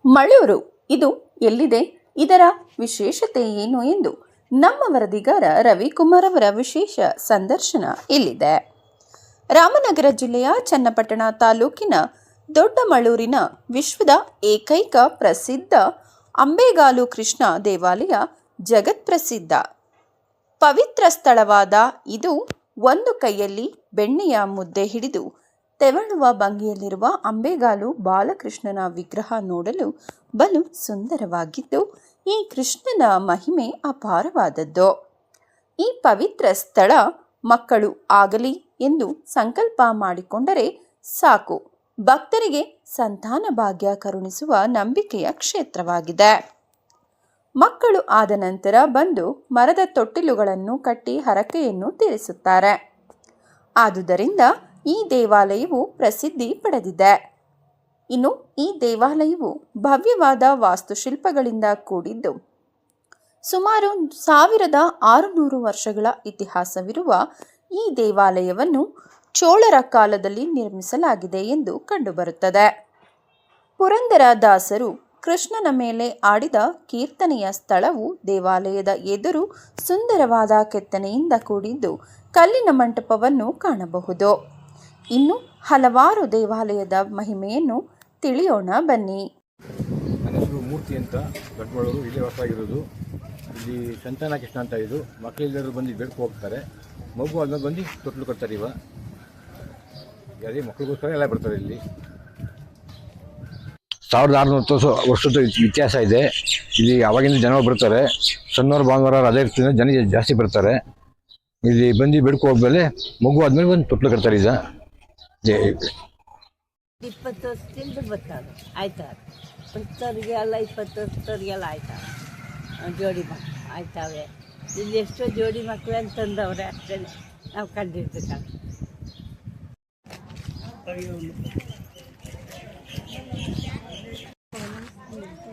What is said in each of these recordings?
ಮಳೂರು ಇದು ಎಲ್ಲಿದೆ, ಇದರ ವಿಶೇಷತೆ ಏನು ಎಂದು ನಮ್ಮ ವರದಿಗಾರ ರವಿಕುಮಾರ್ ಅವರ ವಿಶೇಷ ಸಂದರ್ಶನ ಇಲ್ಲಿದೆ. ರಾಮನಗರ ಜಿಲ್ಲೆಯ ಚನ್ನಪಟ್ಟಣ ತಾಲೂಕಿನ ದೊಡ್ಡಮಳೂರಿನ ವಿಶ್ವದ ಏಕೈಕ ಪ್ರಸಿದ್ಧ ಅಂಬೇಗಾಲು ಕೃಷ್ಣ ದೇವಾಲಯ ಜಗತ್ಪ್ರಸಿದ್ಧ ಪವಿತ್ರ ಸ್ಥಳವಾದ ಇದು ಒಂದು ಕೈಯಲ್ಲಿ ಬೆಣ್ಣೆಯ ಮುದ್ದೆ ಹಿಡಿದು ತೆವಳುವ ಭಂಗಿಯಲ್ಲಿರುವ ಅಂಬೇಗಾಲು ಬಾಲಕೃಷ್ಣನ ವಿಗ್ರಹ ನೋಡಲು ಬಲು ಸುಂದರವಾಗಿದ್ದು, ಈ ಕೃಷ್ಣನ ಮಹಿಮೆ ಅಪಾರವಾದದ್ದು. ಈ ಪವಿತ್ರ ಸ್ಥಳ ಮಕ್ಕಳು ಆಗಲಿ ಎಂದು ಸಂಕಲ್ಪ ಮಾಡಿಕೊಂಡರೆ ಸಾಕು, ಭಕ್ತರಿಗೆ ಸಂತಾನ ಭಾಗ್ಯ ಕರುಣಿಸುವ ನಂಬಿಕೆಯ ಕ್ಷೇತ್ರವಾಗಿದೆ. ಮಕ್ಕಳು ಆದ ನಂತರ ಬಂದು ಮರದ ತೊಟ್ಟಿಲುಗಳನ್ನು ಕಟ್ಟಿ ಹರಕೆಯನ್ನು ತೀರಿಸುತ್ತಾರೆ. ಆದುದರಿಂದ ಈ ದೇವಾಲಯವು ಪ್ರಸಿದ್ಧಿ ಪಡೆದಿದೆ. ಇನ್ನು ಈ ದೇವಾಲಯವು ಭವ್ಯವಾದ ವಾಸ್ತುಶಿಲ್ಪಗಳಿಂದ ಕೂಡಿದ್ದು, ಸುಮಾರು 1600 ವರ್ಷಗಳ ಇತಿಹಾಸವಿರುವ ಈ ದೇವಾಲಯವನ್ನು ಚೋಳರ ಕಾಲದಲ್ಲಿ ನಿರ್ಮಿಸಲಾಗಿದೆ ಎಂದು ಕಂಡುಬರುತ್ತದೆ. ಪುರಂದರ ದಾಸರು ಕೃಷ್ಣನ ಮೇಲೆ ಆಡಿದ ಕೀರ್ತನೆಯ ಸ್ಥಳವು ದೇವಾಲಯದ ಎದುರು ಸುಂದರವಾದ ಕೆತ್ತನೆಯಿಂದ ಕೂಡಿದ್ದು ಕಲ್ಲಿನ ಮಂಟಪವನ್ನು ಕಾಣಬಹುದು. ಇನ್ನು ಹಲವಾರು ದೇವಾಲಯದ ಮಹಿಮೆಯನ್ನು ತಿಳಿಯೋಣ ಬನ್ನಿ. ನನ್ನ ಹೆಸರು ಮೂರ್ತಿ ಅಂತ, ದೊಡ್ಡಮಳೂರು, ಇಲ್ಲೇ ಹೊಸದಾಗಿರೋದು. ಇಲ್ಲಿ ಸಂತಾನ ಕೃಷ್ಣ ಅಂತ ಇದು. ಮಕ್ಕಳೆಲ್ಲರೂ ಬಂದು ಬೇಡ್ಕೊ ಹೋಗ್ತಾರೆ. ಮಗು ಆದ್ಮೇಲೆ ಬಂದು ತೊಟ್ಲು ಕಟ್ತಾರೆ. ಅದೇ ಮಕ್ಕಳಿಗೋಸ್ಕರ ಎಲ್ಲ ಬರ್ತಾರೆ. ಇಲ್ಲಿ 1600 ವರ್ಷದ ವ್ಯತ್ಯಾಸ ಇದೆ. ಇಲ್ಲಿ ಅವಾಗಿಂದ ಜನ ಬರ್ತಾರೆ. ಶನಿವಾರ ಭಾನುವಾರ ರಜೆ ಇರ್ತೀನಿ, ಜನ ಜಾಸ್ತಿ ಬರ್ತಾರೆ. ಇಲ್ಲಿ ಬಂದು ಬೇಡ್ಕೊ ಹೋದ್ಮೇಲೆ ಮಗು ಆದ್ಮೇಲೆ ಬಂದು ತೊಟ್ಲು ಕಟ್ತಾರೆ. 20 ವರ್ಷದಿಂದ ಬರ್ತಾರೆ. ಆಯ್ತಾರೆ ಎಲ್ಲ 20 ವರ್ಷದವ್ರಿಗೆಲ್ಲ ಆಯ್ತಾರೆ. ಜೋಡಿ ಮಕ್ಕಳು ಆಯ್ತಾವೆ. ಇಲ್ಲಿ ಎಷ್ಟೋ ಜೋಡಿ ಮಕ್ಕಳು ಅಂತಂದವ್ರೆ, ಅಷ್ಟೇ ನಾವು ಕಂಡಿರ್ಬೇಕಾಗ.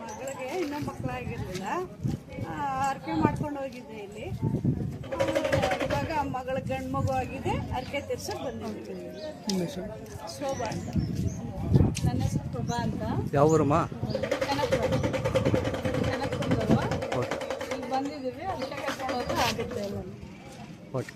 ಮಗಳಿಗೆ ಇನ್ನೂ ಮಕ್ಕಳಾಗಿರಲಿಲ್ಲ, ಹರಕೆ ಮಾಡ್ಕೊಂಡು ಹೋಗಿದ್ದೆ. ಇಲ್ಲಿ ಇವಾಗ ಮಗಳ ಗಂಡು ಮಗು ಆಗಿದೆ, ಹರಕೆ ತೀರ್ಸಕ್ಕೆ ಬಂದಿದ್ದೀವಿ. ಶೋಭಾ ಅಂತ. ನನ್ನ ಹೆಸರು ಪ್ರಭಾ ಅಂತ. ಯಾವ ಊರಮ್ಮ? ಕನಕಪುರದವರು. ಈಗ ಬಂದಿದ್ದೀವಿ, ಹರಕೆ ಕಟ್ಕೊಂಡು ಹೋದ್ರೆ ಆಗುತ್ತೆ ಎಲ್ಲ. ಓಕೆ.